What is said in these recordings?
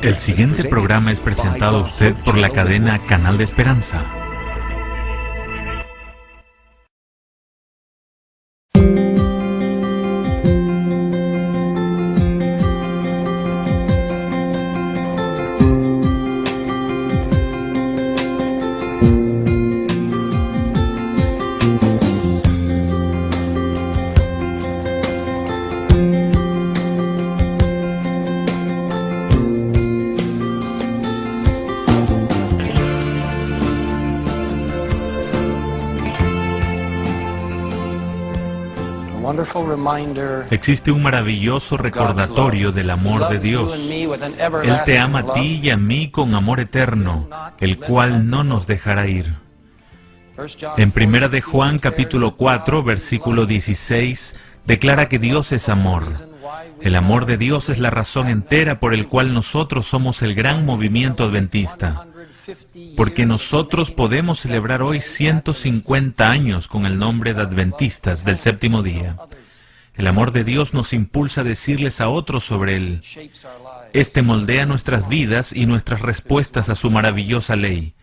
El siguiente programa es presentado a usted por la cadena Canal de Esperanza. Existe un maravilloso recordatorio del amor de Dios. Él te ama a ti y a mí con amor eterno, el cual no nos dejará ir. En 1 de Juan capítulo 4, versículo 16, declara que Dios es amor. El amor de Dios es la razón entera por el cual nosotros somos el gran movimiento adventista. Porque nosotros podemos celebrar hoy 150 años con el nombre de Adventistas del Séptimo Día. El amor de Dios nos impulsa a decirles a otros sobre Él. Este moldea nuestras vidas y nuestras respuestas a su maravillosa ley.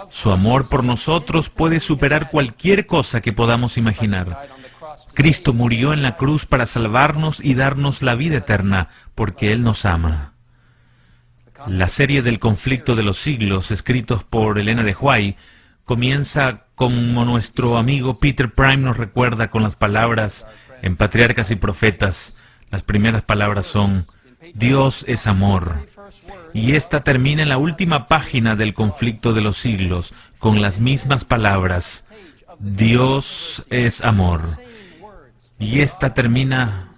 Su amor por nosotros puede superar cualquier cosa que podamos imaginar. Cristo murió en la cruz para salvarnos y darnos la vida eterna, porque Él nos ama. La serie del conflicto de los siglos, escritos por Elena de White, comienza como nuestro amigo Peter Prime nos recuerda con las palabras en Patriarcas y Profetas. Las primeras palabras son: Dios es amor. Y esta termina en la última página del conflicto de los siglos, con las mismas palabras: Dios es amor. Y esta termina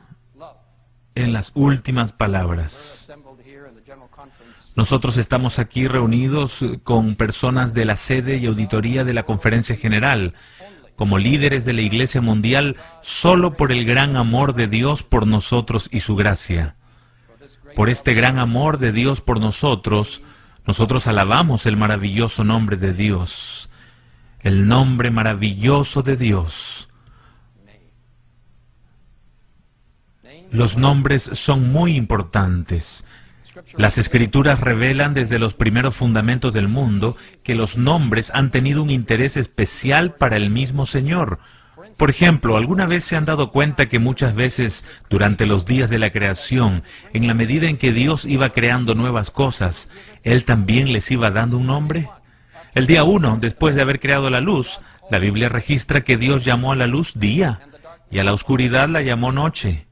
en las últimas palabras. Nosotros estamos aquí reunidos con personas de la sede y auditoría de la Conferencia General, como líderes de la Iglesia Mundial, solo por el gran amor de Dios por nosotros y su gracia. Por este gran amor de Dios por nosotros, nosotros alabamos el maravilloso nombre de Dios, el nombre maravilloso de Dios. Los nombres son muy importantes. Las Escrituras revelan desde los primeros fundamentos del mundo que los nombres han tenido un interés especial para el mismo Señor. Por ejemplo, ¿alguna vez se han dado cuenta que muchas veces durante los días de la creación, en la medida en que Dios iba creando nuevas cosas, Él también les iba dando un nombre? El día 1, después de haber creado la luz, la Biblia registra que Dios llamó a la luz día y a la oscuridad la llamó noche.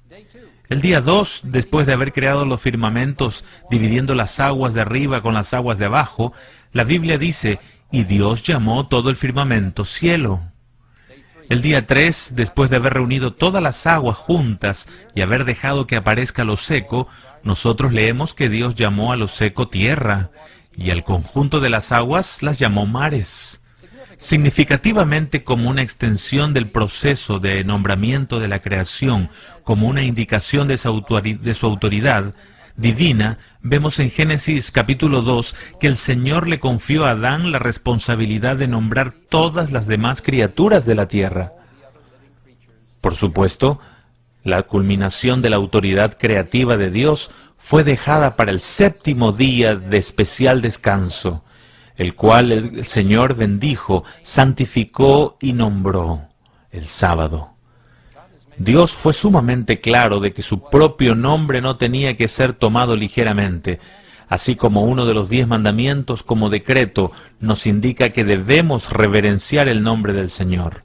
El día 2, después de haber creado los firmamentos, dividiendo las aguas de arriba con las aguas de abajo, la Biblia dice: y Dios llamó todo el firmamento cielo. El día 3, después de haber reunido todas las aguas juntas y haber dejado que aparezca lo seco, nosotros leemos que Dios llamó a lo seco tierra, y al conjunto de las aguas las llamó mares. Significativamente, como una extensión del proceso de nombramiento de la creación, como una indicación de su autoridad divina, vemos en Génesis capítulo 2 que el Señor le confió a Adán la responsabilidad de nombrar todas las demás criaturas de la tierra. Por supuesto, la culminación de la autoridad creativa de Dios fue dejada para el séptimo día de especial descanso, el cual el Señor bendijo, santificó y nombró el sábado. Dios fue sumamente claro de que su propio nombre no tenía que ser tomado ligeramente, así como uno de los 10 mandamientos como decreto nos indica que debemos reverenciar el nombre del Señor.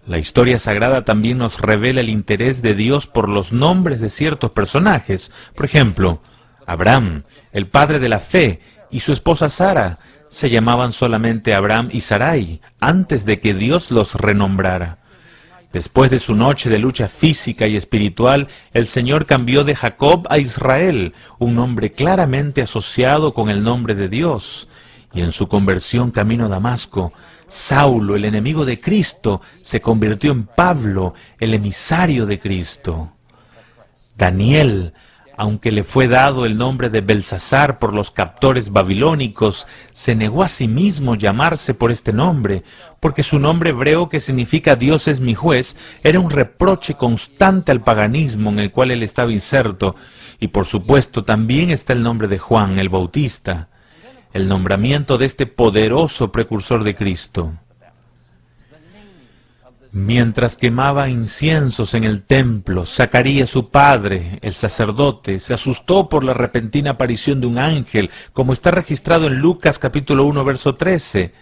La historia sagrada también nos revela el interés de Dios por los nombres de ciertos personajes. Por ejemplo, Abraham, el padre de la fe, y su esposa Sara, se llamaban solamente Abraham y Sarai, antes de que Dios los renombrara. Después de su noche de lucha física y espiritual, el Señor cambió de Jacob a Israel, un nombre claramente asociado con el nombre de Dios. Y en su conversión camino a Damasco, Saulo, el enemigo de Cristo, se convirtió en Pablo, el emisario de Cristo. Daniel, Aunque le fue dado el nombre de Belsasar por los captores babilónicos, se negó a sí mismo llamarse por este nombre, porque su nombre hebreo, que significa Dios es mi juez, era un reproche constante al paganismo en el cual él estaba inserto, y por supuesto también está el nombre de Juan el Bautista, el nombramiento de este poderoso precursor de Cristo. Mientras quemaba inciensos en el templo, Zacarías, su padre, el sacerdote, se asustó por la repentina aparición de un ángel, como está registrado en Lucas capítulo 1, verso 13.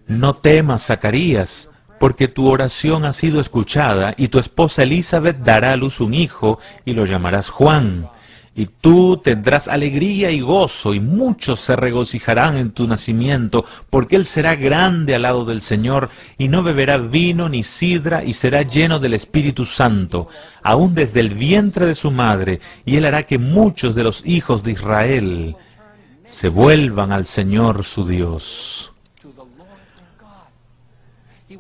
No temas, Zacarías, porque tu oración ha sido escuchada, y tu esposa Elizabeth dará a luz un hijo, y lo llamarás Juan. Y tú tendrás alegría y gozo, y muchos se regocijarán en tu nacimiento, porque él será grande al lado del Señor, y no beberá vino ni sidra, y será lleno del Espíritu Santo, aún desde el vientre de su madre, y él hará que muchos de los hijos de Israel se vuelvan al Señor su Dios.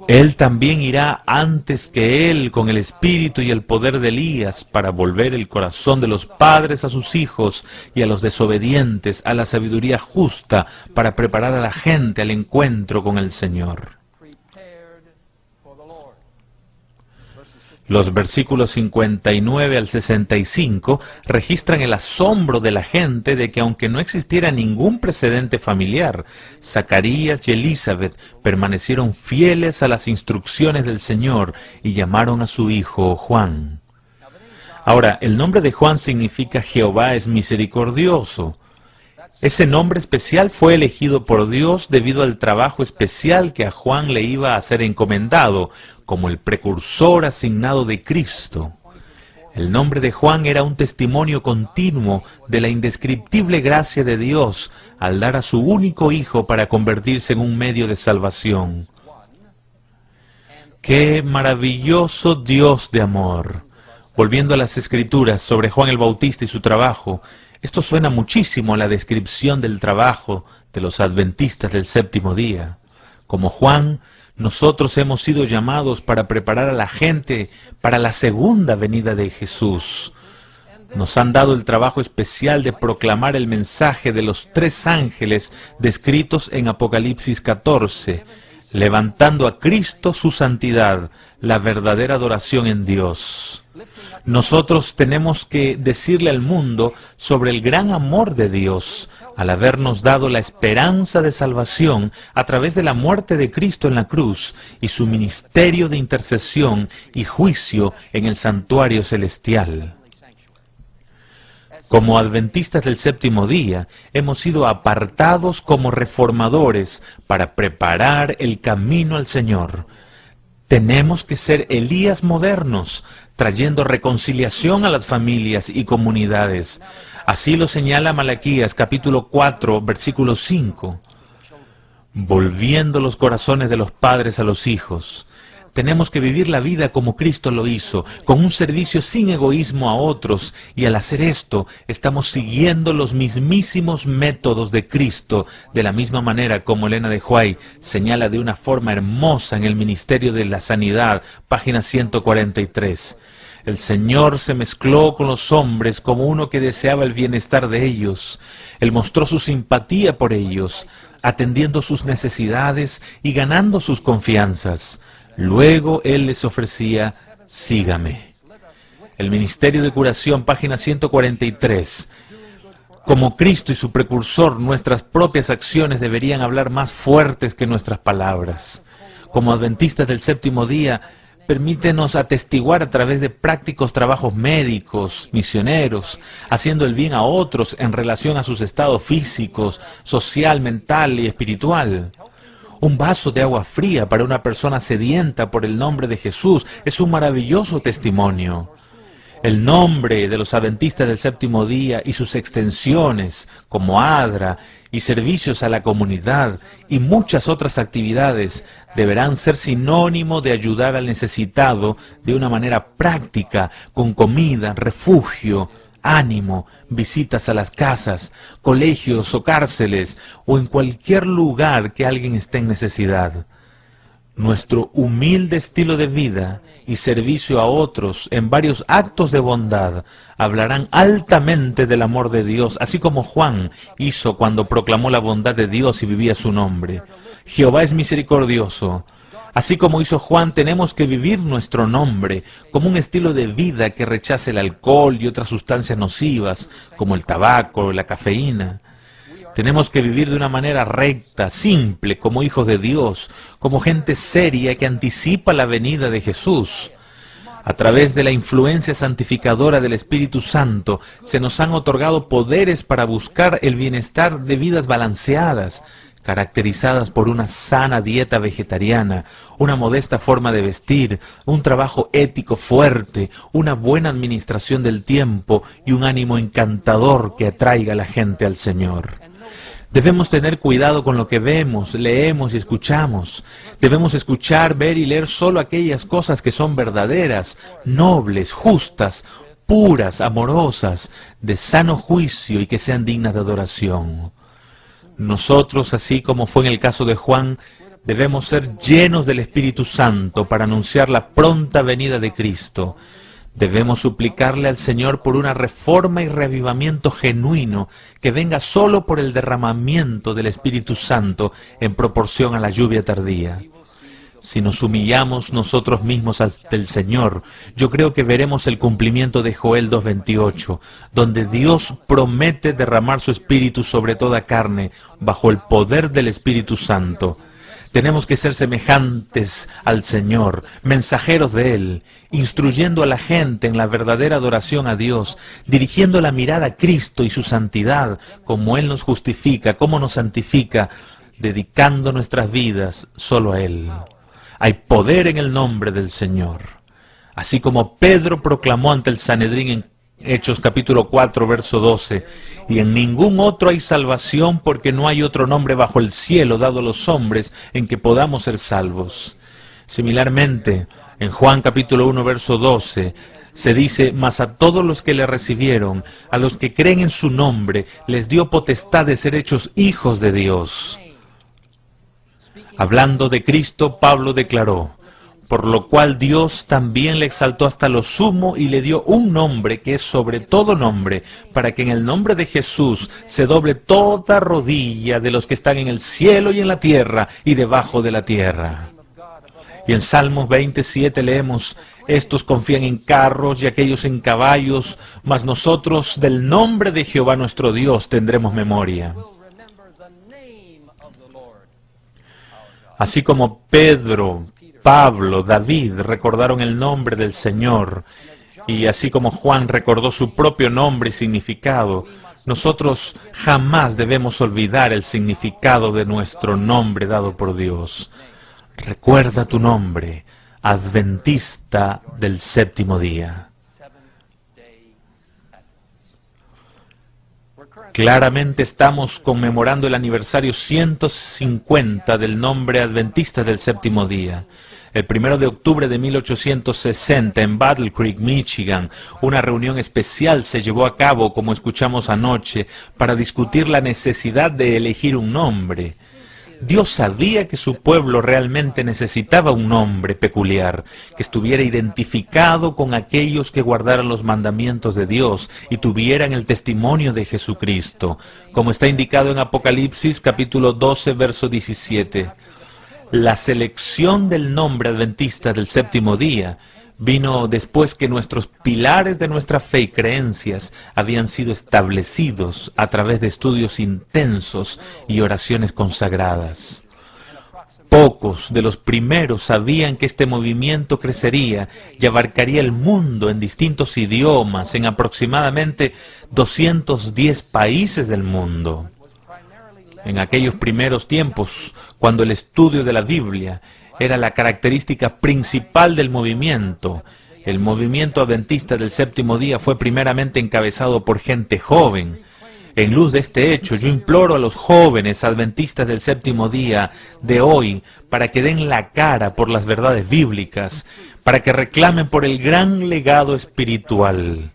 Él también irá antes que él con el espíritu y el poder de Elías para volver el corazón de los padres a sus hijos y a los desobedientes a la sabiduría justa, para preparar a la gente al encuentro con el Señor. Los versículos 59 al 65 registran el asombro de la gente de que, aunque no existiera ningún precedente familiar, Zacarías y Elizabeth permanecieron fieles a las instrucciones del Señor y llamaron a su hijo Juan. Ahora, el nombre de Juan significa Jehová es misericordioso. Ese nombre especial fue elegido por Dios debido al trabajo especial que a Juan le iba a ser encomendado, como el precursor asignado de Cristo. El nombre de Juan era un testimonio continuo de la indescriptible gracia de Dios al dar a su único hijo para convertirse en un medio de salvación. ¡Qué maravilloso Dios de amor! Volviendo a las Escrituras sobre Juan el Bautista y su trabajo, esto suena muchísimo a la descripción del trabajo de los adventistas del séptimo día. Como Juan, nosotros hemos sido llamados para preparar a la gente para la segunda venida de Jesús. Nos han dado el trabajo especial de proclamar el mensaje de los 3 ángeles descritos en Apocalipsis 14, levantando a Cristo su santidad, la verdadera adoración en Dios. Nosotros tenemos que decirle al mundo sobre el gran amor de Dios, al habernos dado la esperanza de salvación a través de la muerte de Cristo en la cruz y su ministerio de intercesión y juicio en el santuario celestial. Como adventistas del séptimo día, hemos sido apartados como reformadores para preparar el camino al Señor. Tenemos que ser Elías modernos, trayendo reconciliación a las familias y comunidades. Así lo señala Malaquías capítulo 4, versículo 5. Volviendo los corazones de los padres a los hijos. Tenemos que vivir la vida como Cristo lo hizo, con un servicio sin egoísmo a otros, y al hacer esto, estamos siguiendo los mismísimos métodos de Cristo, de la misma manera como Elena de White señala de una forma hermosa en el Ministerio de la Sanidad, página 143. El Señor se mezcló con los hombres como uno que deseaba el bienestar de ellos. Él mostró su simpatía por ellos, atendiendo sus necesidades y ganando sus confianzas. Luego Él les ofrecía, sígame. El Ministerio de Curación, página 143. Como Cristo y su precursor, nuestras propias acciones deberían hablar más fuertes que nuestras palabras. Como adventistas del séptimo día, permítenos atestiguar a través de prácticos trabajos médicos, misioneros, haciendo el bien a otros en relación a sus estados físicos, social, mental y espiritual. Un vaso de agua fría para una persona sedienta por el nombre de Jesús es un maravilloso testimonio. El nombre de los adventistas del séptimo día y sus extensiones, como ADRA y servicios a la comunidad y muchas otras actividades, deberán ser sinónimo de ayudar al necesitado de una manera práctica, con comida, refugio, ánimo, visitas a las casas, colegios o cárceles, o en cualquier lugar que alguien esté en necesidad. Nuestro humilde estilo de vida y servicio a otros en varios actos de bondad hablarán altamente del amor de Dios, así como Juan hizo cuando proclamó la bondad de Dios y vivía su nombre. Jehová es misericordioso. Así como hizo Juan, tenemos que vivir nuestro nombre como un estilo de vida que rechace el alcohol y otras sustancias nocivas, como el tabaco o la cafeína. Tenemos que vivir de una manera recta, simple, como hijos de Dios, como gente seria que anticipa la venida de Jesús. A través de la influencia santificadora del Espíritu Santo, se nos han otorgado poderes para buscar el bienestar de vidas balanceadas, caracterizadas por una sana dieta vegetariana, una modesta forma de vestir, un trabajo ético fuerte, una buena administración del tiempo y un ánimo encantador que atraiga a la gente al Señor. Debemos tener cuidado con lo que vemos, leemos y escuchamos. Debemos escuchar, ver y leer solo aquellas cosas que son verdaderas, nobles, justas, puras, amorosas, de sano juicio y que sean dignas de adoración. Nosotros, así como fue en el caso de Juan, debemos ser llenos del Espíritu Santo para anunciar la pronta venida de Cristo. Debemos suplicarle al Señor por una reforma y reavivamiento genuino que venga solo por el derramamiento del Espíritu Santo en proporción a la lluvia tardía. Si nos humillamos nosotros mismos ante el Señor, yo creo que veremos el cumplimiento de Joel 2:28, donde Dios promete derramar su Espíritu sobre toda carne bajo el poder del Espíritu Santo. Tenemos que ser semejantes al Señor, mensajeros de Él, instruyendo a la gente en la verdadera adoración a Dios, dirigiendo la mirada a Cristo y su santidad, como Él nos justifica, como nos santifica, dedicando nuestras vidas solo a Él. Hay poder en el nombre del Señor. Así como Pedro proclamó ante el Sanedrín en Hechos capítulo 4, verso 12, y en ningún otro hay salvación porque no hay otro nombre bajo el cielo dado a los hombres en que podamos ser salvos. Similarmente, en Juan capítulo 1, verso 12, se dice, mas a todos los que le recibieron, a los que creen en su nombre, les dio potestad de ser hechos hijos de Dios. Hablando de Cristo, Pablo declaró, por lo cual Dios también le exaltó hasta lo sumo y le dio un nombre que es sobre todo nombre, para que en el nombre de Jesús se doble toda rodilla de los que están en el cielo y en la tierra y debajo de la tierra. Y en Salmos 27 leemos, estos confían en carros y aquellos en caballos, mas nosotros del nombre de Jehová nuestro Dios tendremos memoria. Así como Pedro, Pablo, David recordaron el nombre del Señor, y así como Juan recordó su propio nombre y significado, nosotros jamás debemos olvidar el significado de nuestro nombre dado por Dios. Recuerda tu nombre, Adventista del séptimo día. Claramente estamos conmemorando el aniversario 150 del nombre Adventista del séptimo día. El 1 de octubre de 1860 en Battle Creek, Michigan, una reunión especial se llevó a cabo, como escuchamos anoche, para discutir la necesidad de elegir un nombre. Dios sabía que su pueblo realmente necesitaba un nombre peculiar, que estuviera identificado con aquellos que guardaran los mandamientos de Dios y tuvieran el testimonio de Jesucristo, como está indicado en Apocalipsis capítulo 12, verso 17. La selección del nombre adventista del séptimo día vino después que nuestros pilares de nuestra fe y creencias habían sido establecidos a través de estudios intensos y oraciones consagradas. Pocos de los primeros sabían que este movimiento crecería y abarcaría el mundo en distintos idiomas en aproximadamente 210 países del mundo. En aquellos primeros tiempos, cuando el estudio de la Biblia era la característica principal del movimiento. El movimiento adventista del séptimo día fue primeramente encabezado por gente joven. En luz de este hecho, yo imploro a los jóvenes adventistas del séptimo día de hoy para que den la cara por las verdades bíblicas, para que reclamen por el gran legado espiritual.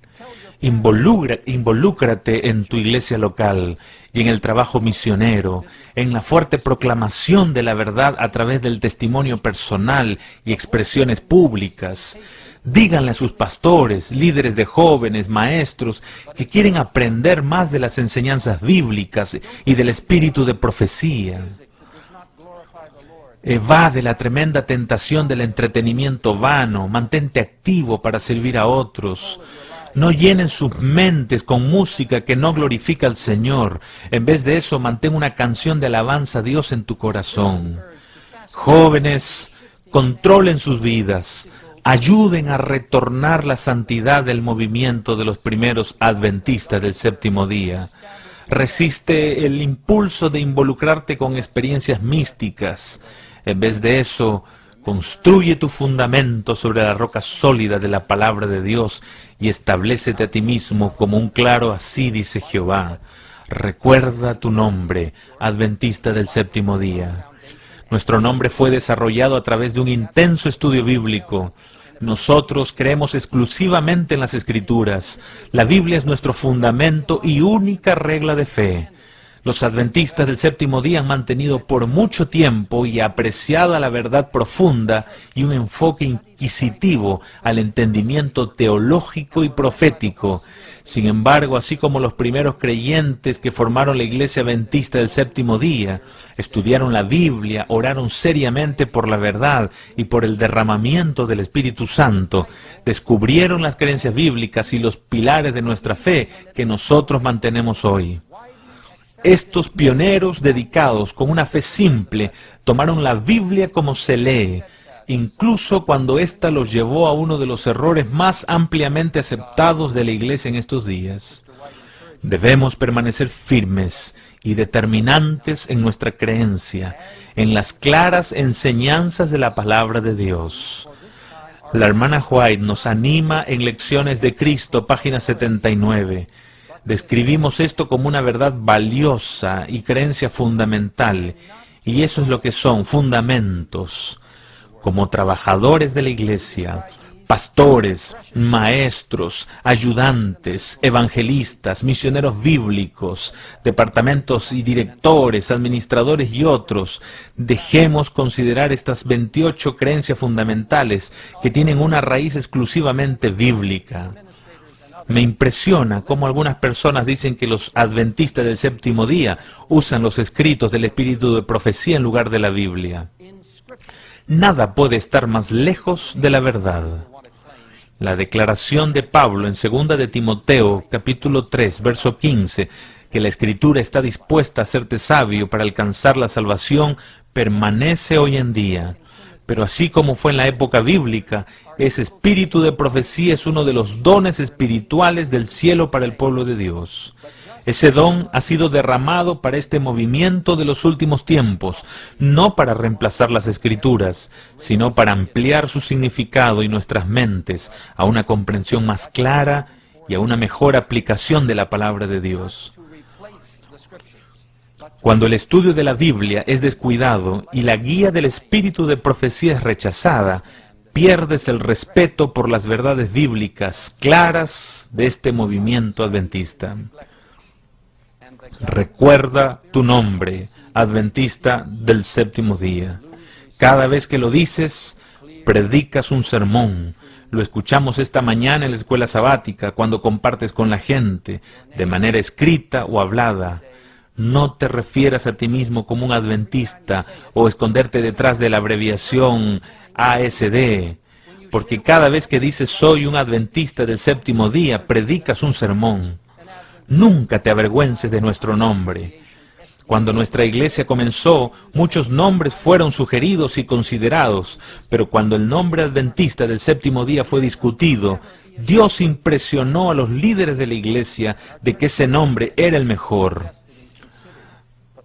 Involúcrate en tu iglesia local y en el trabajo misionero, en la fuerte proclamación de la verdad a través del testimonio personal y expresiones públicas. Díganle a sus pastores, líderes de jóvenes, maestros, que quieren aprender más de las enseñanzas bíblicas y del espíritu de profecía. Evade la tremenda tentación del entretenimiento vano, mantente activo para servir a otros. No llenen sus mentes con música que no glorifica al Señor. En vez de eso, mantén una canción de alabanza a Dios en tu corazón. Jóvenes, controlen sus vidas. Ayuden a retornar la santidad del movimiento de los primeros adventistas del séptimo día. Resiste el impulso de involucrarte con experiencias místicas. En vez de eso, construye tu fundamento sobre la roca sólida de la palabra de Dios y establécete a ti mismo como un claro así dice Jehová. Recuerda tu nombre, adventista del séptimo día. Nuestro nombre fue desarrollado a través de un intenso estudio bíblico. Nosotros creemos exclusivamente en las Escrituras. La Biblia es nuestro fundamento y única regla de fe. Los adventistas del séptimo día han mantenido por mucho tiempo y apreciada la verdad profunda y un enfoque inquisitivo al entendimiento teológico y profético. Sin embargo, así como los primeros creyentes que formaron la iglesia adventista del séptimo día, estudiaron la Biblia, oraron seriamente por la verdad y por el derramamiento del Espíritu Santo, descubrieron las creencias bíblicas y los pilares de nuestra fe que nosotros mantenemos hoy. Estos pioneros dedicados con una fe simple tomaron la Biblia como se lee, incluso cuando ésta los llevó a uno de los errores más ampliamente aceptados de la Iglesia en estos días. Debemos permanecer firmes y determinantes en nuestra creencia, en las claras enseñanzas de la palabra de Dios. La hermana White nos anima en Lecciones de Cristo, página 79. Describimos esto como una verdad valiosa y creencia fundamental, y eso es lo que son fundamentos. Como trabajadores de la iglesia, pastores, maestros, ayudantes, evangelistas, misioneros bíblicos, departamentos y directores, administradores y otros, dejemos considerar estas 28 creencias fundamentales que tienen una raíz exclusivamente bíblica. Me impresiona cómo algunas personas dicen que los adventistas del séptimo día usan los escritos del espíritu de profecía en lugar de la Biblia. Nada puede estar más lejos de la verdad. La declaración de Pablo en 2 de Timoteo, capítulo 3, verso 15, que la Escritura está dispuesta a hacerte sabio para alcanzar la salvación, permanece hoy en día. Pero así como fue en la época bíblica, ese espíritu de profecía es uno de los dones espirituales del cielo para el pueblo de Dios. Ese don ha sido derramado para este movimiento de los últimos tiempos, no para reemplazar las Escrituras, sino para ampliar su significado y nuestras mentes a una comprensión más clara y a una mejor aplicación de la palabra de Dios. Cuando el estudio de la Biblia es descuidado y la guía del espíritu de profecía es rechazada, pierdes el respeto por las verdades bíblicas claras de este movimiento adventista. Recuerda tu nombre, adventista del séptimo día. Cada vez que lo dices, predicas un sermón. Lo escuchamos esta mañana en la escuela sabática, cuando compartes con la gente, de manera escrita o hablada. No te refieras a ti mismo como un adventista o esconderte detrás de la abreviación ASD, porque cada vez que dices soy un adventista del séptimo día, predicas un sermón. Nunca te avergüences de nuestro nombre. Cuando nuestra iglesia comenzó, muchos nombres fueron sugeridos y considerados, pero cuando el nombre adventista del séptimo día fue discutido, Dios impresionó a los líderes de la iglesia de que ese nombre era el mejor.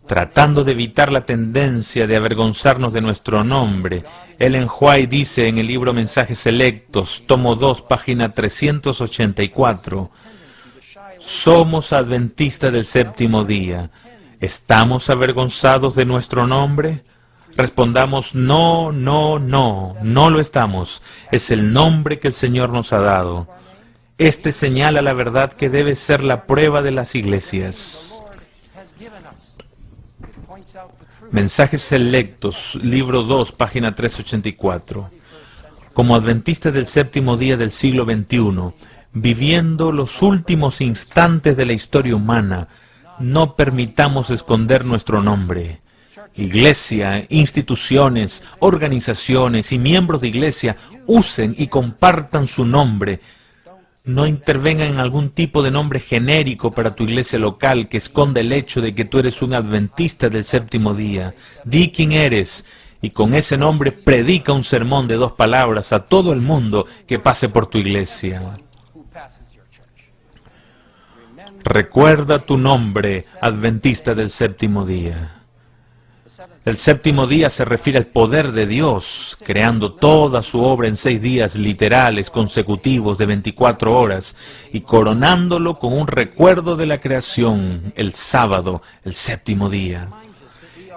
Tratando de evitar la tendencia de avergonzarnos de nuestro nombre, Ellen White dice en el libro Mensajes Selectos, tomo 2, página 384, somos adventistas del séptimo día. ¿Estamos avergonzados de nuestro nombre? Respondamos, no, no, no, no lo estamos. Es el nombre que el Señor nos ha dado. Este señala la verdad que debe ser la prueba de las iglesias. Mensajes Selectos, libro 2, página 384. Como adventistas del séptimo día del siglo XXI, viviendo los últimos instantes de la historia humana, no permitamos esconder nuestro nombre. Iglesia, instituciones, organizaciones y miembros de iglesia usen y compartan su nombre. No intervengan en algún tipo de nombre genérico para tu iglesia local que esconda el hecho de que tú eres un adventista del séptimo día. Di quién eres y con ese nombre predica un sermón de 2 palabras a todo el mundo que pase por tu iglesia. Recuerda tu nombre, adventista del séptimo día. El séptimo día se refiere al poder de Dios, creando toda su obra en 6 días literales consecutivos de 24 horas y coronándolo con un recuerdo de la creación, el sábado, el séptimo día.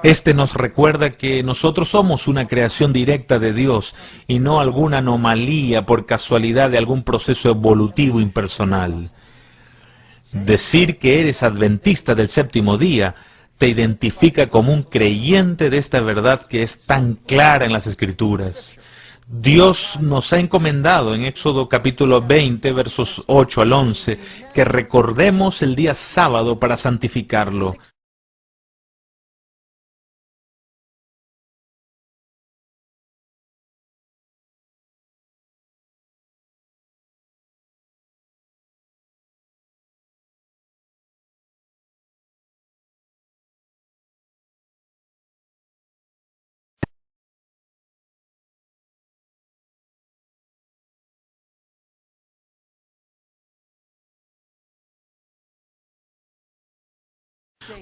Este nos recuerda que nosotros somos una creación directa de Dios y no alguna anomalía por casualidad de algún proceso evolutivo impersonal. Decir que eres adventista del séptimo día te identifica como un creyente de esta verdad que es tan clara en las Escrituras. Dios nos ha encomendado en Éxodo capítulo 20, versos 8 al 11, que recordemos el día sábado para santificarlo.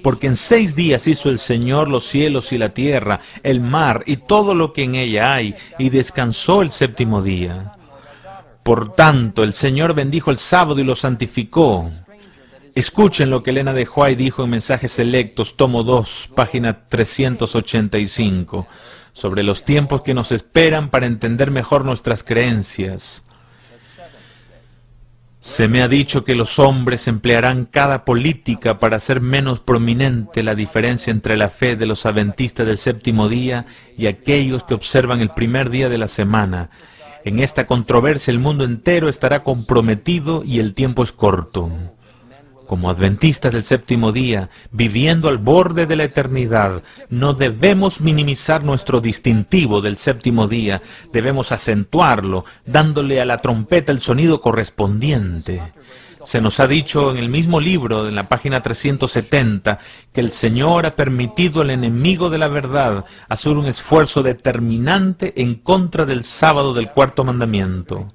Porque en 6 días hizo el Señor los cielos y la tierra, el mar y todo lo que en ella hay, y descansó el séptimo día. Por tanto, el Señor bendijo el sábado y lo santificó. Escuchen lo que Elena de White dijo en Mensajes Selectos, tomo 2, página 385, sobre los tiempos que nos esperan para entender mejor nuestras creencias. Se me ha dicho que los hombres emplearán cada política para hacer menos prominente la diferencia entre la fe de los adventistas del séptimo día y aquellos que observan el primer día de la semana. En esta controversia el mundo entero estará comprometido y el tiempo es corto. Como adventistas del séptimo día, viviendo al borde de la eternidad, no debemos minimizar nuestro distintivo del séptimo día, debemos acentuarlo, dándole a la trompeta el sonido correspondiente. Se nos ha dicho en el mismo libro, en la página 370, que el Señor ha permitido al enemigo de la verdad hacer un esfuerzo determinante en contra del sábado del 4º mandamiento.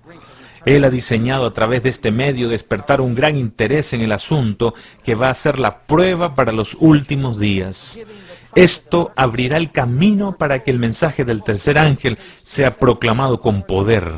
Él ha diseñado a través de este medio despertar un gran interés en el asunto que va a ser la prueba para los últimos días. Esto abrirá el camino para que el mensaje del tercer ángel sea proclamado con poder.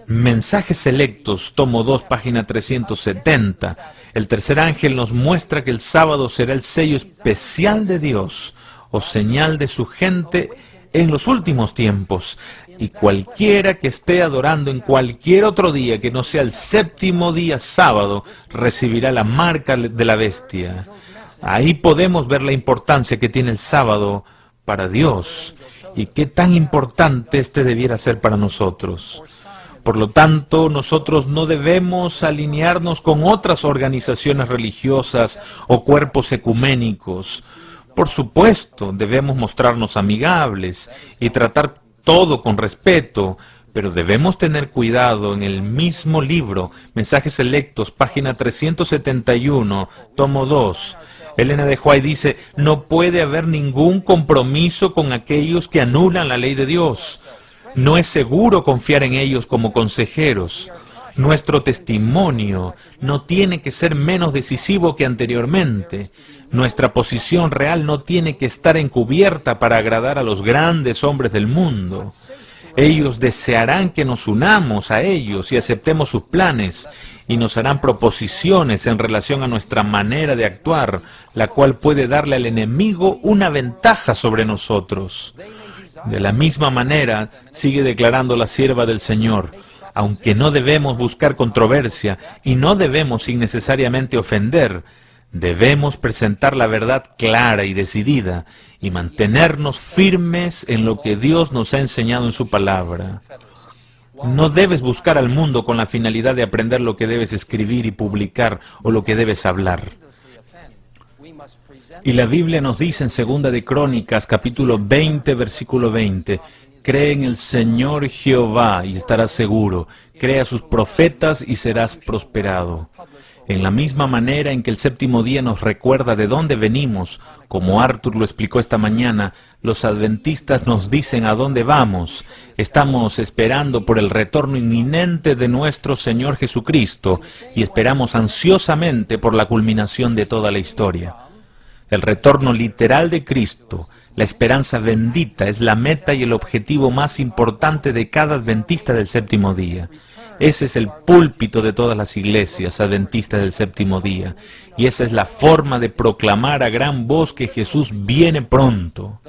Mensajes Selectos, tomo 2, página 370. El tercer ángel nos muestra que el sábado será el sello especial de Dios, o señal de su gente en los últimos tiempos. Y cualquiera que esté adorando en cualquier otro día que no sea el séptimo día sábado, recibirá la marca de la bestia. Ahí podemos ver la importancia que tiene el sábado para Dios y qué tan importante este debiera ser para nosotros. Por lo tanto, nosotros no debemos alinearnos con otras organizaciones religiosas o cuerpos ecuménicos. Por supuesto, debemos mostrarnos amigables y tratar todo con respeto, pero debemos tener cuidado. En el mismo libro, Mensajes Selectos, página 371, tomo 2, Elena de White dice, no puede haber ningún compromiso con aquellos que anulan la ley de Dios. No es seguro confiar en ellos como consejeros. Nuestro testimonio no tiene que ser menos decisivo que anteriormente. Nuestra posición real no tiene que estar encubierta para agradar a los grandes hombres del mundo. Ellos desearán que nos unamos a ellos y aceptemos sus planes, y nos harán proposiciones en relación a nuestra manera de actuar, la cual puede darle al enemigo una ventaja sobre nosotros. De la misma manera, sigue declarando la sierva del Señor, aunque no debemos buscar controversia y no debemos innecesariamente ofender, debemos presentar la verdad clara y decidida y mantenernos firmes en lo que Dios nos ha enseñado en su palabra. No debes buscar al mundo con la finalidad de aprender lo que debes escribir y publicar o lo que debes hablar. Y la Biblia nos dice en 2 de Crónicas, capítulo 20, versículo 20, cree en el Señor Jehová y estarás seguro, cree a sus profetas y serás prosperado. En la misma manera en que el séptimo día nos recuerda de dónde venimos, como Arthur lo explicó esta mañana, los adventistas nos dicen a dónde vamos. Estamos esperando por el retorno inminente de nuestro Señor Jesucristo y esperamos ansiosamente por la culminación de toda la historia. El retorno literal de Cristo, la esperanza bendita, es la meta y el objetivo más importante de cada adventista del séptimo día. Ese es el púlpito de todas las iglesias adventistas del séptimo día, y esa es la forma de proclamar a gran voz que Jesús viene pronto.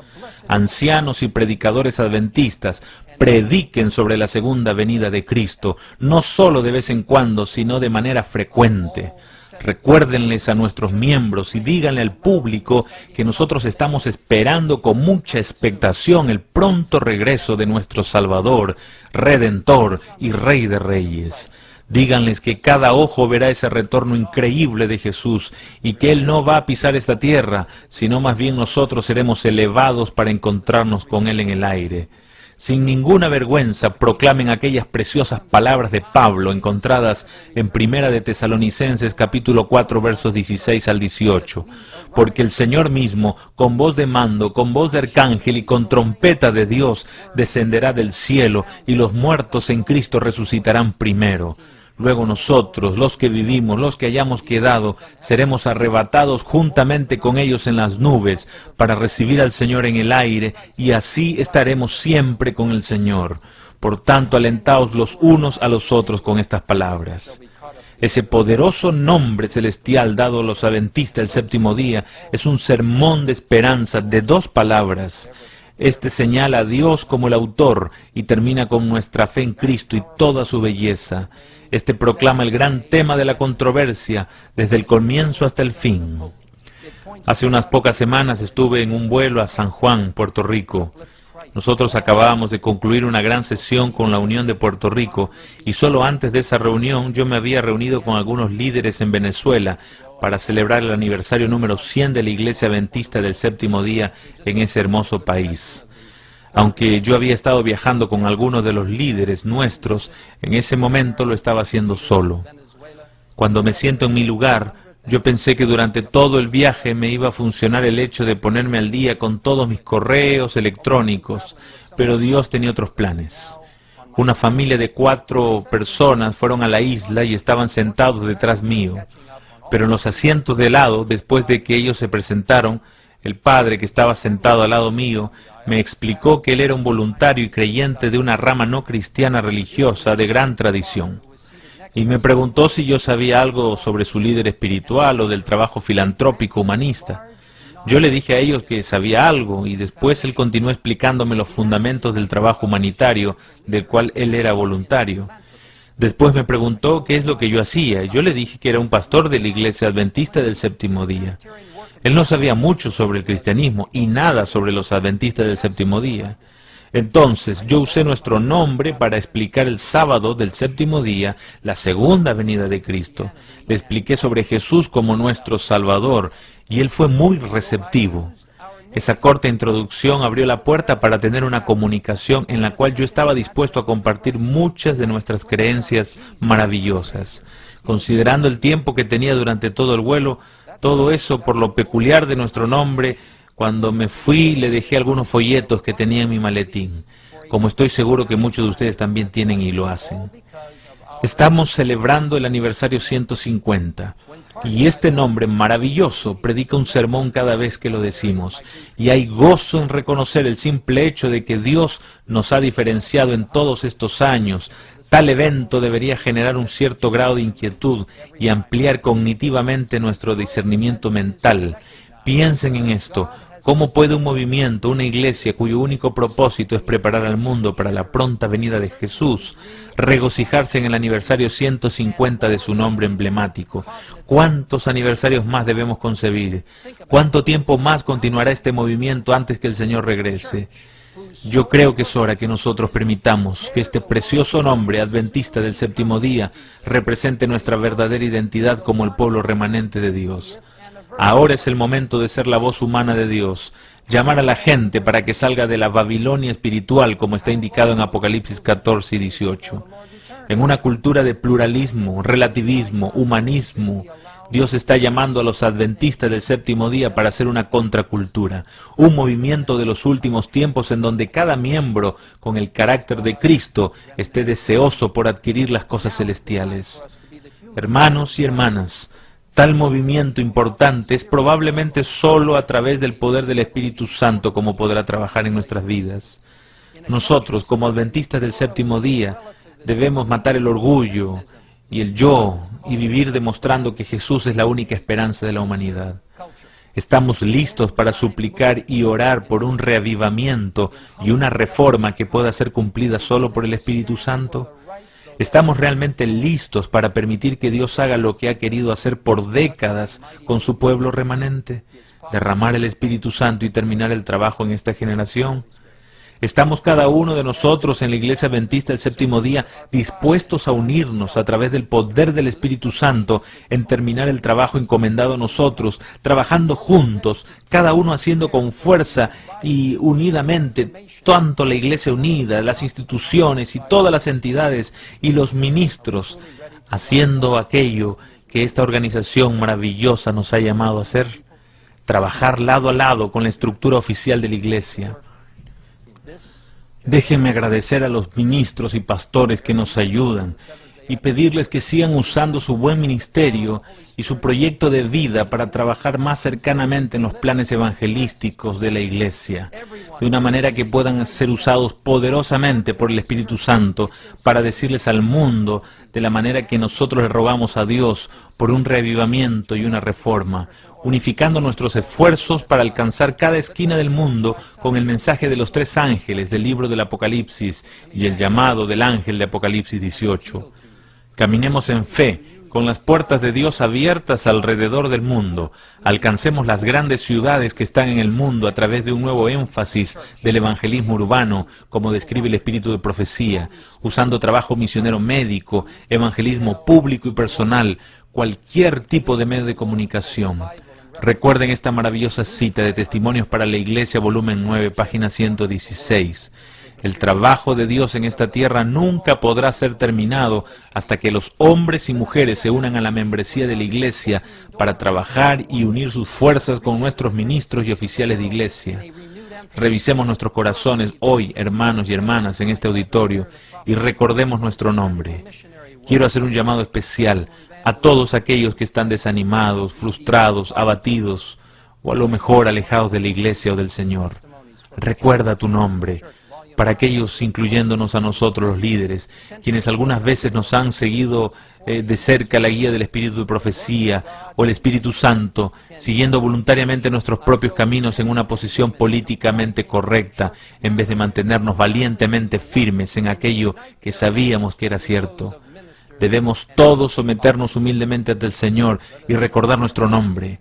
Ancianos y predicadores adventistas, prediquen sobre la segunda venida de Cristo, no solo de vez en cuando, sino de manera frecuente. Recuérdenles a nuestros miembros y díganle al público que nosotros estamos esperando con mucha expectación el pronto regreso de nuestro Salvador, Redentor y Rey de Reyes. Díganles que cada ojo verá ese retorno increíble de Jesús y que Él no va a pisar esta tierra, sino más bien nosotros seremos elevados para encontrarnos con Él en el aire. Sin ninguna vergüenza proclamen aquellas preciosas palabras de Pablo encontradas en Primera de Tesalonicenses capítulo 4 versos 16 al 18. Porque el Señor mismo, con voz de mando, con voz de arcángel y con trompeta de Dios, descenderá del cielo y los muertos en Cristo resucitarán primero. Luego nosotros, los que vivimos, los que hayamos quedado, seremos arrebatados juntamente con ellos en las nubes para recibir al Señor en el aire y así estaremos siempre con el Señor. Por tanto, alentaos los unos a los otros con estas palabras. Ese poderoso nombre celestial dado a los adventistas el séptimo día es un sermón de esperanza de dos palabras. Este señala a Dios como el autor y termina con nuestra fe en Cristo y toda su belleza. Este proclama el gran tema de la controversia desde el comienzo hasta el fin. Hace unas pocas semanas estuve en un vuelo a San Juan, Puerto Rico. Nosotros acabábamos de concluir una gran sesión con la Unión de Puerto Rico y solo antes de esa reunión yo me había reunido con algunos líderes en Venezuela para celebrar el aniversario número 100 de la Iglesia Adventista del Séptimo Día en ese hermoso país. Aunque yo había estado viajando con algunos de los líderes nuestros, en ese momento lo estaba haciendo solo. Cuando me siento en mi lugar, yo pensé que durante todo el viaje me iba a funcionar el hecho de ponerme al día con todos mis correos electrónicos, pero Dios tenía otros planes. Una familia de 4 personas fueron a la isla y estaban sentados detrás mío. Pero en los asientos de lado, después de que ellos se presentaron, el padre que estaba sentado al lado mío me explicó que él era un voluntario y creyente de una rama no cristiana religiosa de gran tradición. Y me preguntó si yo sabía algo sobre su líder espiritual o del trabajo filantrópico humanista. Yo le dije a ellos que sabía algo y después él continuó explicándome los fundamentos del trabajo humanitario del cual él era voluntario. Después me preguntó qué es lo que yo hacía y yo le dije que era un pastor de la Iglesia Adventista del Séptimo Día. Él no sabía mucho sobre el cristianismo y nada sobre los adventistas del séptimo día. Entonces yo usé nuestro nombre para explicar el sábado del séptimo día, la segunda venida de Cristo. Le expliqué sobre Jesús como nuestro Salvador y él fue muy receptivo. Esa corta introducción abrió la puerta para tener una comunicación en la cual yo estaba dispuesto a compartir muchas de nuestras creencias maravillosas. Considerando el tiempo que tenía durante todo el vuelo, todo eso por lo peculiar de nuestro nombre, cuando me fui le dejé algunos folletos que tenía en mi maletín, como estoy seguro que muchos de ustedes también tienen y lo hacen. Estamos celebrando el aniversario 150, y este nombre maravilloso predica un sermón cada vez que lo decimos, y hay gozo en reconocer el simple hecho de que Dios nos ha diferenciado en todos estos años. Tal evento debería generar un cierto grado de inquietud y ampliar cognitivamente nuestro discernimiento mental. Piensen en esto. ¿Cómo puede un movimiento, una iglesia cuyo único propósito es preparar al mundo para la pronta venida de Jesús, regocijarse en el aniversario 150 de su nombre emblemático? ¿Cuántos aniversarios más debemos concebir? ¿Cuánto tiempo más continuará este movimiento antes que el Señor regrese? Yo creo que es hora que nosotros permitamos que este precioso nombre adventista del séptimo día represente nuestra verdadera identidad como el pueblo remanente de Dios. Ahora es el momento de ser la voz humana de Dios, llamar a la gente para que salga de la Babilonia espiritual, como está indicado en Apocalipsis 14 y 18. En una cultura de pluralismo, relativismo, humanismo, Dios está llamando a los adventistas del séptimo día para hacer una contracultura, un movimiento de los últimos tiempos en donde cada miembro, con el carácter de Cristo, esté deseoso por adquirir las cosas celestiales. Hermanos y hermanas, tal movimiento importante es probablemente solo a través del poder del Espíritu Santo como podrá trabajar en nuestras vidas. Nosotros, como adventistas del séptimo día, debemos matar el orgullo y el yo y vivir demostrando que Jesús es la única esperanza de la humanidad. ¿Estamos listos para suplicar y orar por un reavivamiento y una reforma que pueda ser cumplida solo por el Espíritu Santo? ¿Estamos realmente listos para permitir que Dios haga lo que ha querido hacer por décadas con su pueblo remanente? ¿Derramar el Espíritu Santo y terminar el trabajo en esta generación? ¿Estamos cada uno de nosotros en la Iglesia Adventista del Séptimo Día dispuestos a unirnos a través del poder del Espíritu Santo en terminar el trabajo encomendado a nosotros, trabajando juntos, cada uno haciendo con fuerza y unidamente, tanto la Iglesia unida, las instituciones y todas las entidades y los ministros, haciendo aquello que esta organización maravillosa nos ha llamado a hacer? Trabajar lado a lado con la estructura oficial de la Iglesia. Déjenme agradecer a los ministros y pastores que nos ayudan y pedirles que sigan usando su buen ministerio y su proyecto de vida para trabajar más cercanamente en los planes evangelísticos de la Iglesia, de una manera que puedan ser usados poderosamente por el Espíritu Santo para decirles al mundo de la manera que nosotros le rogamos a Dios por un reavivamiento y una reforma, unificando nuestros esfuerzos para alcanzar cada esquina del mundo con el mensaje de los tres ángeles del libro del Apocalipsis y el llamado del ángel de Apocalipsis 18. Caminemos en fe, con las puertas de Dios abiertas alrededor del mundo. Alcancemos las grandes ciudades que están en el mundo a través de un nuevo énfasis del evangelismo urbano, como describe el espíritu de profecía, usando trabajo misionero médico, evangelismo público y personal, cualquier tipo de medio de comunicación. Recuerden esta maravillosa cita de Testimonios para la Iglesia, volumen 9, página 116. El trabajo de Dios en esta tierra nunca podrá ser terminado hasta que los hombres y mujeres se unan a la membresía de la Iglesia para trabajar y unir sus fuerzas con nuestros ministros y oficiales de Iglesia. Revisemos nuestros corazones hoy, hermanos y hermanas, en este auditorio, y recordemos nuestro nombre. Quiero hacer un llamado especial a todos aquellos que están desanimados, frustrados, abatidos, o a lo mejor alejados de la Iglesia o del Señor. Recuerda tu nombre. Para aquellos, incluyéndonos a nosotros los líderes, quienes algunas veces nos han seguido de cerca la guía del Espíritu de Profecía o el Espíritu Santo, siguiendo voluntariamente nuestros propios caminos en una posición políticamente correcta, en vez de mantenernos valientemente firmes en aquello que sabíamos que era cierto. Debemos todos someternos humildemente ante el Señor y recordar nuestro nombre.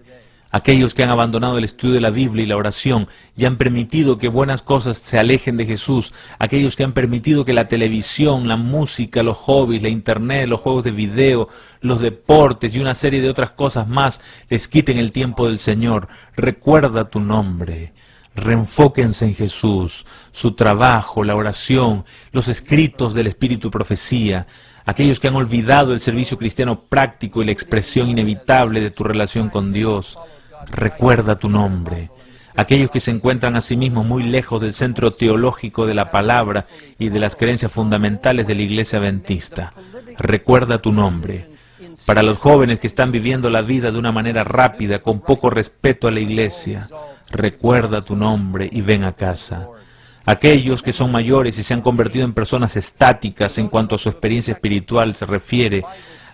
Aquellos que han abandonado el estudio de la Biblia y la oración y han permitido que buenas cosas se alejen de Jesús, aquellos que han permitido que la televisión, la música, los hobbies, la internet, los juegos de video, los deportes y una serie de otras cosas más les quiten el tiempo del Señor. Recuerda tu nombre. Reenfóquense en Jesús, su trabajo, la oración, los escritos del Espíritu y Profecía. Aquellos que han olvidado el servicio cristiano práctico y la expresión inevitable de tu relación con Dios. Recuerda tu nombre. Aquellos que se encuentran a sí mismos muy lejos del centro teológico de la palabra y de las creencias fundamentales de la Iglesia Adventista. Recuerda tu nombre. Para los jóvenes que están viviendo la vida de una manera rápida, con poco respeto a la Iglesia. Recuerda tu nombre y ven a casa. Aquellos que son mayores y se han convertido en personas estáticas en cuanto a su experiencia espiritual se refiere,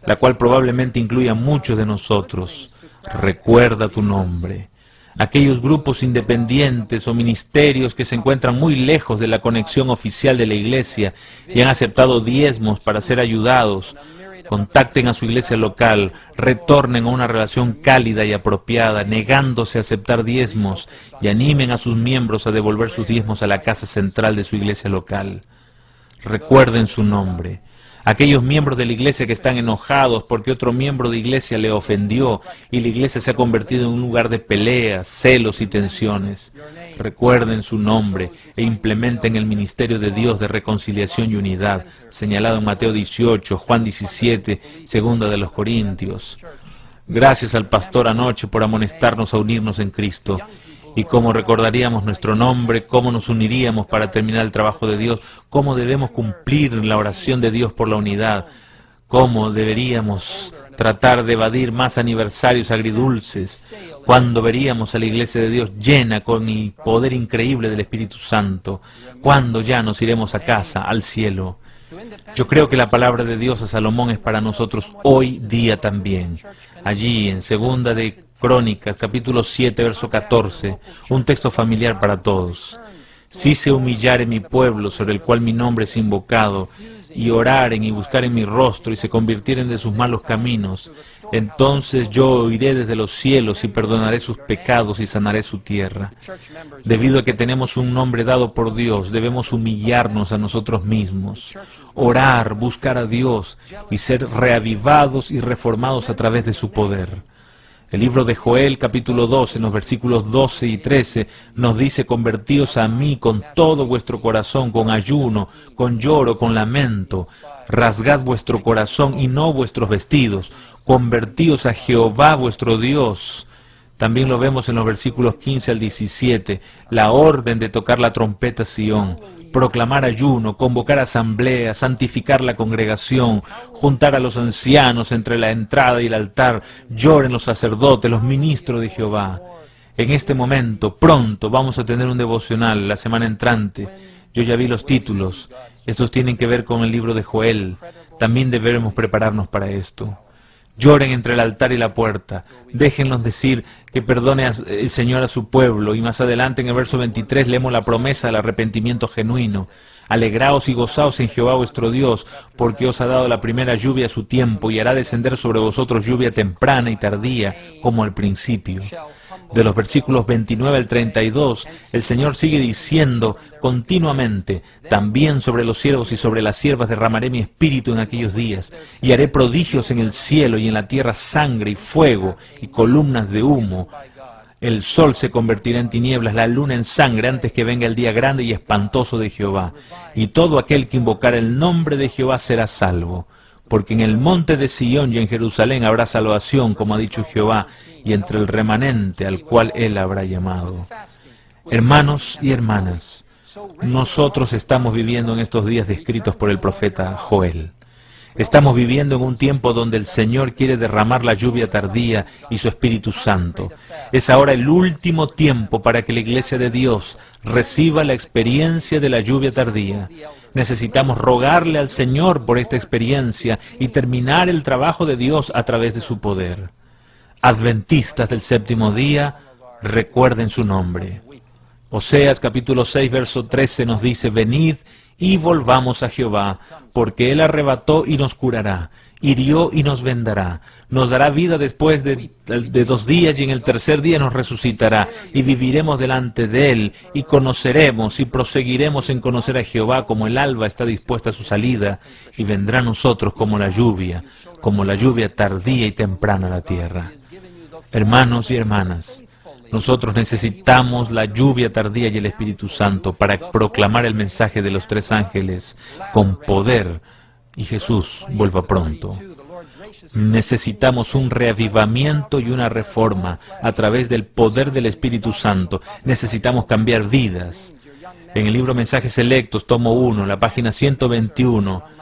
la cual probablemente incluye a muchos de nosotros. Recuerda tu nombre. aquellos grupos independientes o ministerios que se encuentran muy lejos de la conexión oficial de la iglesia y han aceptado diezmos para ser ayudados, contacten a su iglesia local, retornen a una relación cálida y apropiada, negándose a aceptar diezmos, y animen a sus miembros a devolver sus diezmos a la casa central de su iglesia local. Recuerden su nombre. Aquellos miembros de la iglesia que están enojados porque otro miembro de iglesia le ofendió y la iglesia se ha convertido en un lugar de peleas, celos y tensiones. Recuerden su nombre e implementen el ministerio de Dios de reconciliación y unidad, señalado en Mateo 18, Juan 17, segunda de los Corintios. Gracias al pastor anoche por amonestarnos a unirnos en Cristo. Y cómo recordaríamos nuestro nombre, cómo nos uniríamos para terminar el trabajo de Dios, cómo debemos cumplir la oración de Dios por la unidad, cómo deberíamos tratar de evadir más aniversarios agridulces, cuándo veríamos a la iglesia de Dios llena con el poder increíble del Espíritu Santo, cuándo ya nos iremos a casa, al cielo. Yo creo que la palabra de Dios a Salomón es para nosotros hoy día también. Allí, en segunda de Crónicas, capítulo 7, verso 14, un texto familiar para todos. Si se humillare mi pueblo, sobre el cual mi nombre es invocado, y oraren y buscaren mi rostro, y se convirtieren de sus malos caminos, entonces yo oiré desde los cielos y perdonaré sus pecados y sanaré su tierra. Debido a que tenemos un nombre dado por Dios, debemos humillarnos a nosotros mismos, orar, buscar a Dios y ser reavivados y reformados a través de su poder. El libro de Joel, capítulo 12, en los versículos 12 y 13, nos dice: convertíos a mí con todo vuestro corazón, con ayuno, con lloro, con lamento. Rasgad vuestro corazón y no vuestros vestidos. Convertíos a Jehová vuestro Dios. También lo vemos en los versículos 15 al 17, la orden de tocar la trompeta a Sión, proclamar ayuno, convocar asamblea, santificar la congregación, juntar a los ancianos entre la entrada y el altar, lloren los sacerdotes, los ministros de Jehová. En este momento, pronto, vamos a tener un devocional la semana entrante. Yo ya vi los títulos. Estos tienen que ver con el libro de Joel. También debemos prepararnos para esto. Lloren entre el altar y la puerta. Déjenlos decir que perdone el Señor a su pueblo. Y más adelante en el verso 23 leemos la promesa del arrepentimiento genuino. Alegraos y gozaos en Jehová vuestro Dios, porque os ha dado la primera lluvia a su tiempo, y hará descender sobre vosotros lluvia temprana y tardía, como al principio. De los versículos 29 al 32, el Señor sigue diciendo continuamente: también sobre los siervos y sobre las siervas derramaré mi espíritu en aquellos días, y haré prodigios en el cielo y en la tierra, sangre y fuego y columnas de humo. El sol se convertirá en tinieblas, la luna en sangre, antes que venga el día grande y espantoso de Jehová. Y todo aquel que invocar el nombre de Jehová será salvo. Porque en el monte de Sión y en Jerusalén habrá salvación, como ha dicho Jehová, y entre el remanente al cual él habrá llamado. Hermanos y hermanas, nosotros estamos viviendo en estos días descritos por el profeta Joel. Estamos viviendo en un tiempo donde el Señor quiere derramar la lluvia tardía y su Espíritu Santo. Es ahora el último tiempo para que la Iglesia de Dios reciba la experiencia de la lluvia tardía. Necesitamos rogarle al Señor por esta experiencia y terminar el trabajo de Dios a través de su poder. Adventistas del séptimo día, recuerden su nombre. Oseas capítulo 6, verso 13 nos dice: venid y volvamos a Jehová, porque Él arrebató y nos curará, hirió y nos vendará, nos dará vida después de 2 días, y en el tercer día nos resucitará, y viviremos delante de Él, y conoceremos y proseguiremos en conocer a Jehová, como el alba está dispuesta a su salida, y vendrá a nosotros como la lluvia tardía y temprana a la tierra. Hermanos y hermanas, nosotros necesitamos la lluvia tardía y el Espíritu Santo para proclamar el mensaje de los 3 ángeles con poder, y Jesús vuelva pronto. Necesitamos un reavivamiento y una reforma a través del poder del Espíritu Santo. Necesitamos cambiar vidas. En el libro Mensajes Selectos, tomo 1, la página 121,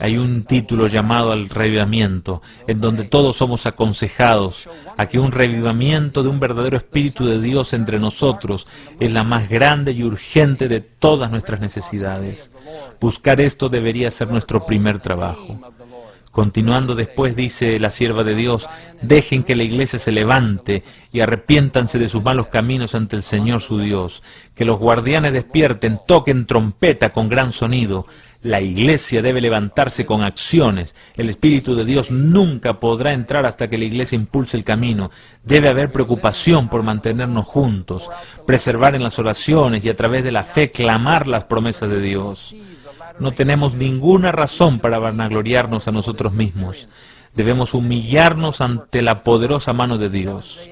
hay un título llamado al revivamiento, en donde todos somos aconsejados a que un revivamiento de un verdadero Espíritu de Dios entre nosotros es la más grande y urgente de todas nuestras necesidades. Buscar esto debería ser nuestro primer trabajo. Continuando después dice la sierva de Dios: dejen que la iglesia se levante y arrepiéntanse de sus malos caminos ante el Señor su Dios. Que los guardianes despierten, toquen trompeta con gran sonido. La iglesia debe levantarse con acciones. El Espíritu de Dios nunca podrá entrar hasta que la iglesia impulse el camino. Debe haber preocupación por mantenernos juntos, preservar en las oraciones y a través de la fe clamar las promesas de Dios. No tenemos ninguna razón para vanagloriarnos a nosotros mismos. Debemos humillarnos ante la poderosa mano de Dios.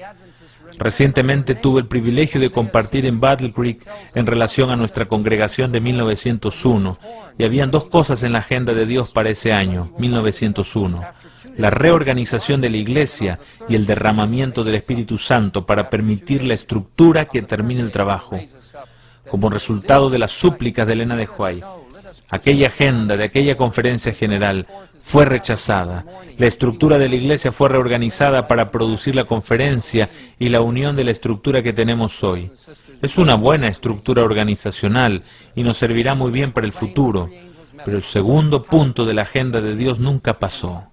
Recientemente tuve el privilegio de compartir en Battle Creek en relación a nuestra congregación de 1901, y habían dos cosas en la agenda de Dios para ese año, 1901. La reorganización de la iglesia y el derramamiento del Espíritu Santo para permitir la estructura que termine el trabajo. Como resultado de las súplicas de Elena de White, aquella agenda de aquella conferencia general fue rechazada. La estructura de la iglesia fue reorganizada para producir la conferencia y la unión de la estructura que tenemos hoy. Es una buena estructura organizacional y nos servirá muy bien para el futuro. Pero el segundo punto de la agenda de Dios nunca pasó: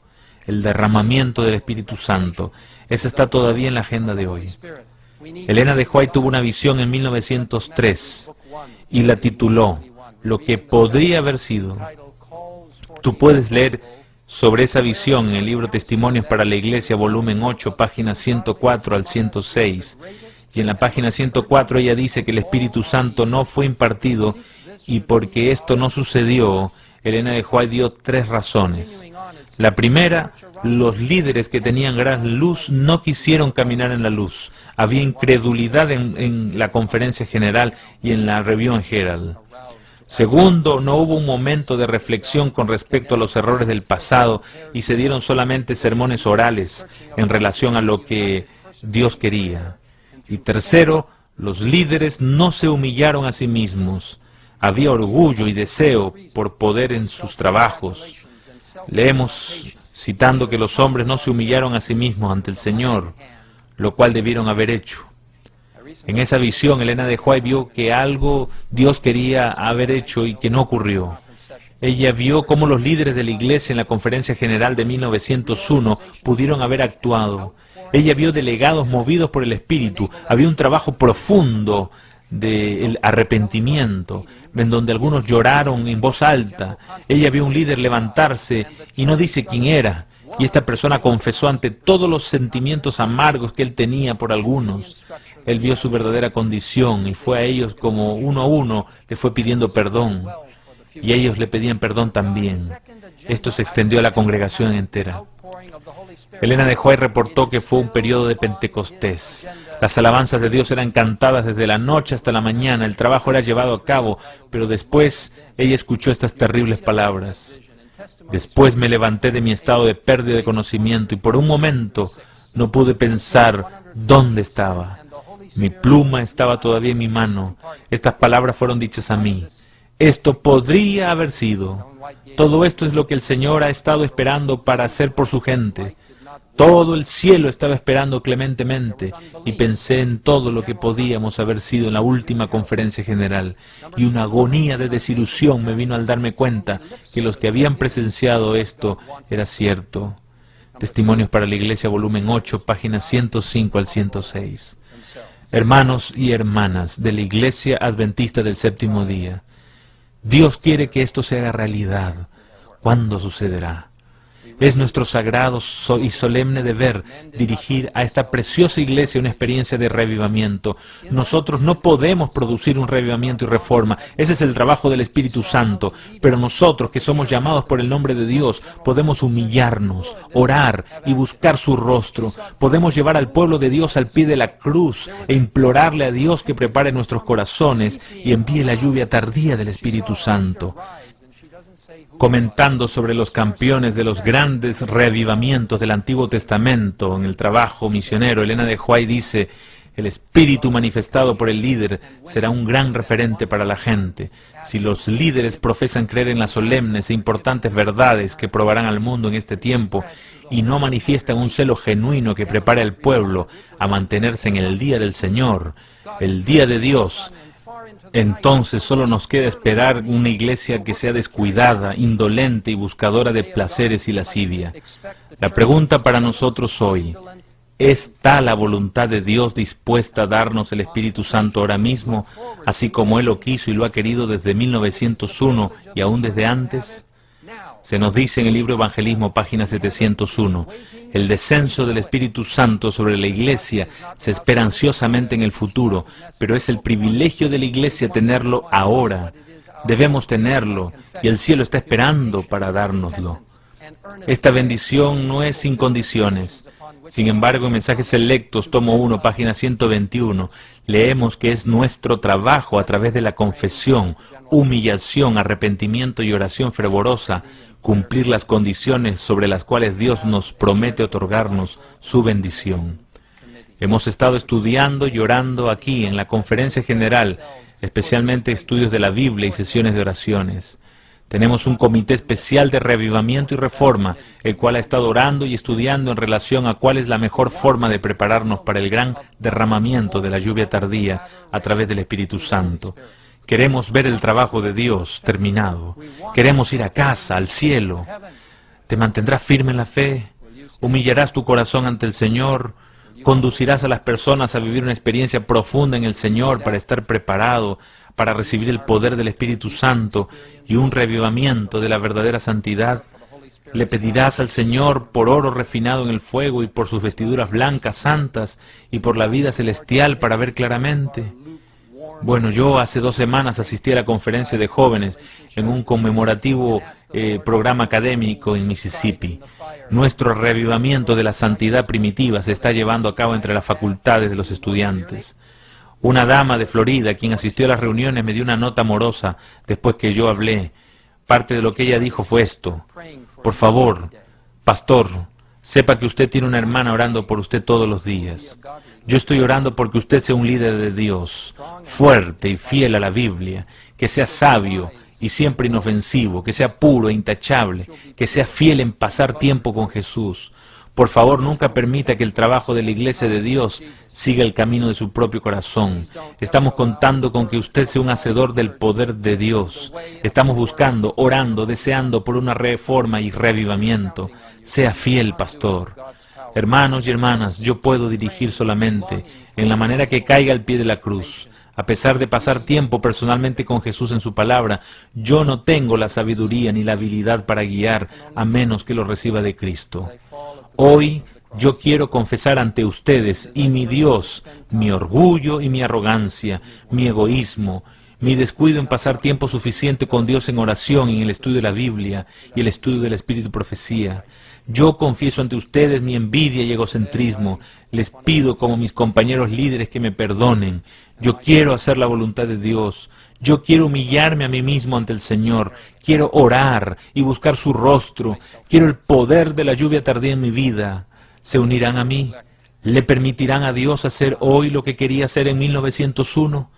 el derramamiento del Espíritu Santo. Ese está todavía en la agenda de hoy. Elena de White tuvo una visión en 1903 y la tituló Lo que podría haber sido. Tú puedes leer sobre esa visión en el libro Testimonios para la Iglesia, volumen 8, páginas 104 al 106. Y en la página 104 ella dice que el Espíritu Santo no fue impartido, y porque esto no sucedió, Elena de White dio 3 razones. La primera, los líderes que tenían gran luz no quisieron caminar en la luz. Había incredulidad en la conferencia general y en la Review and Herald. Segundo, no hubo un momento de reflexión con respecto a los errores del pasado y se dieron solamente sermones orales en relación a lo que Dios quería. Y tercero, los líderes no se humillaron a sí mismos. Había orgullo y deseo por poder en sus trabajos. Leemos citando que los hombres no se humillaron a sí mismos ante el Señor, lo cual debieron haber hecho. En esa visión, Elena de White vio que algo Dios quería haber hecho y que no ocurrió. Ella vio cómo los líderes de la iglesia en la conferencia general de 1901 pudieron haber actuado. Ella vio delegados movidos por el Espíritu. Había un trabajo profundo del arrepentimiento, en donde algunos lloraron en voz alta. Ella vio un líder levantarse y no dice quién era. Y esta persona confesó ante todos los sentimientos amargos que él tenía por algunos. Él vio su verdadera condición y fue a ellos como uno a uno, le fue pidiendo perdón. Y ellos le pedían perdón también. Esto se extendió a la congregación entera. Elena de White reportó que fue un periodo de Pentecostés. Las alabanzas de Dios eran cantadas desde la noche hasta la mañana, el trabajo era llevado a cabo, pero después ella escuchó estas terribles palabras. Después me levanté de mi estado de pérdida de conocimiento y por un momento no pude pensar dónde estaba. Mi pluma estaba todavía en mi mano. Estas palabras fueron dichas a mí. Esto podría haber sido. Todo esto es lo que el Señor ha estado esperando para hacer por su gente. Todo el cielo estaba esperando clementemente y pensé en todo lo que podíamos haber sido en la última conferencia general y una agonía de desilusión me vino al darme cuenta que los que habían presenciado esto era cierto. Testimonios para la Iglesia, volumen 8, páginas 105 al 106. Hermanos y hermanas de la Iglesia Adventista del Séptimo Día, Dios quiere que esto se haga realidad. ¿Cuándo sucederá? Es nuestro sagrado y solemne deber dirigir a esta preciosa iglesia una experiencia de reavivamiento. Nosotros no podemos producir un reavivamiento y reforma. Ese es el trabajo del Espíritu Santo. Pero nosotros, que somos llamados por el nombre de Dios, podemos humillarnos, orar y buscar su rostro. Podemos llevar al pueblo de Dios al pie de la cruz e implorarle a Dios que prepare nuestros corazones y envíe la lluvia tardía del Espíritu Santo. Comentando sobre los campeones de los grandes reavivamientos del Antiguo Testamento en el trabajo misionero, Elena de White dice: el espíritu manifestado por el líder será un gran referente para la gente. Si los líderes profesan creer en las solemnes e importantes verdades que probarán al mundo en este tiempo y no manifiestan un celo genuino que prepare al pueblo a mantenerse en el día del Señor, el día de Dios, Entonces solo nos queda esperar una iglesia que sea descuidada, indolente y buscadora de placeres y lascivia. La pregunta para nosotros hoy: ¿está la voluntad de Dios dispuesta a darnos el Espíritu Santo ahora mismo, así como Él lo quiso y lo ha querido desde 1901 y aún desde antes? Se nos dice en el libro Evangelismo, página 701, el descenso del Espíritu Santo sobre la Iglesia se espera ansiosamente en el futuro, pero es el privilegio de la Iglesia tenerlo ahora. Debemos tenerlo, y el cielo está esperando para dárnoslo. Esta bendición no es sin condiciones. Sin embargo, en Mensajes Selectos, tomo 1, página 121, leemos que es nuestro trabajo a través de la confesión, humillación, arrepentimiento y oración fervorosa, cumplir las condiciones sobre las cuales Dios nos promete otorgarnos su bendición. Hemos estado estudiando y orando aquí en la conferencia general, especialmente estudios de la Biblia y sesiones de oraciones. Tenemos un comité especial de reavivamiento y reforma, el cual ha estado orando y estudiando en relación a cuál es la mejor forma de prepararnos para el gran derramamiento de la lluvia tardía a través del Espíritu Santo. Queremos ver el trabajo de Dios terminado. Queremos ir a casa, al cielo. ¿Te mantendrás firme en la fe? ¿Humillarás tu corazón ante el Señor? ¿Conducirás a las personas a vivir una experiencia profunda en el Señor para estar preparado para recibir el poder del Espíritu Santo y un reavivamiento de la verdadera santidad? ¿Le pedirás al Señor por oro refinado en el fuego y por sus vestiduras blancas santas y por la vida celestial para ver claramente? Bueno, yo hace 2 semanas asistí a la conferencia de jóvenes en un conmemorativo programa académico en Mississippi. Nuestro reavivamiento de la santidad primitiva se está llevando a cabo entre las facultades de los estudiantes. Una dama de Florida, quien asistió a las reuniones, me dio una nota amorosa después que yo hablé. Parte de lo que ella dijo fue esto: por favor, pastor, sepa que usted tiene una hermana orando por usted todos los días. Yo estoy orando porque usted sea un líder de Dios, fuerte y fiel a la Biblia, que sea sabio y siempre inofensivo, que sea puro e intachable, que sea fiel en pasar tiempo con Jesús. Por favor, nunca permita que el trabajo de la Iglesia de Dios siga el camino de su propio corazón. Estamos contando con que usted sea un hacedor del poder de Dios. Estamos buscando, orando, deseando por una reforma y reavivamiento. Sea fiel, pastor. Hermanos y hermanas, yo puedo dirigir solamente en la manera que caiga al pie de la cruz. A pesar de pasar tiempo personalmente con Jesús en su palabra, yo no tengo la sabiduría ni la habilidad para guiar a menos que lo reciba de Cristo. Hoy yo quiero confesar ante ustedes y mi Dios, mi orgullo y mi arrogancia, mi egoísmo, mi descuido en pasar tiempo suficiente con Dios en oración, en el estudio de la Biblia y el estudio del Espíritu y Profecía. Yo confieso ante ustedes mi envidia y egocentrismo. Les pido como mis compañeros líderes que me perdonen. Yo quiero hacer la voluntad de Dios. Yo quiero humillarme a mí mismo ante el Señor. Quiero orar y buscar su rostro. Quiero el poder de la lluvia tardía en mi vida. ¿Se unirán a mí? ¿Le permitirán a Dios hacer hoy lo que quería hacer en 1901?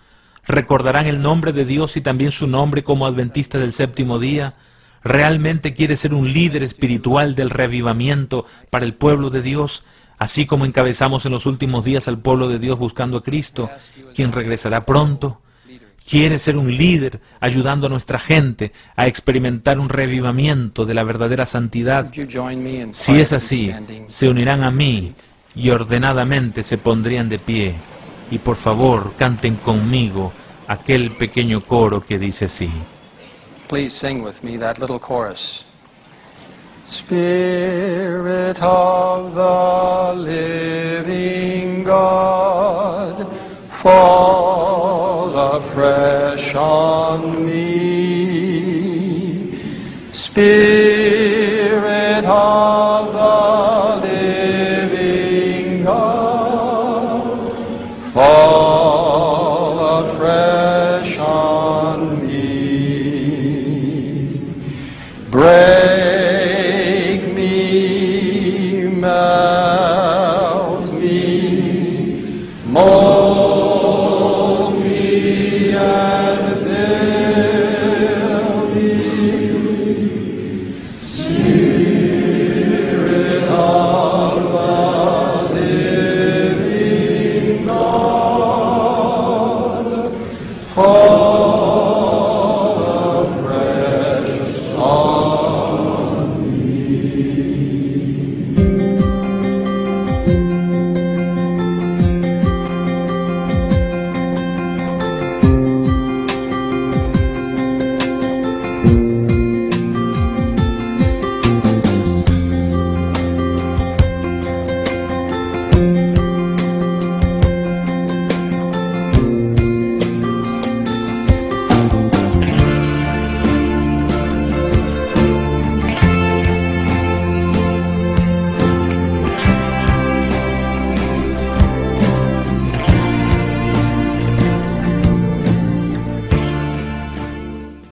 ¿Recordarán el nombre de Dios y también su nombre como adventista del séptimo día? ¿Realmente quiere ser un líder espiritual del reavivamiento para el pueblo de Dios, así como encabezamos en los últimos días al pueblo de Dios buscando a Cristo, quien regresará pronto? ¿Quiere ser un líder ayudando a nuestra gente a experimentar un reavivamiento de la verdadera santidad? Si es así, se unirán a mí y ordenadamente se pondrían de pie. Y por favor, canten conmigo aquel pequeño coro que dice así. Please sing with me that little chorus. Spirit of the living God, fall afresh on me. Spirit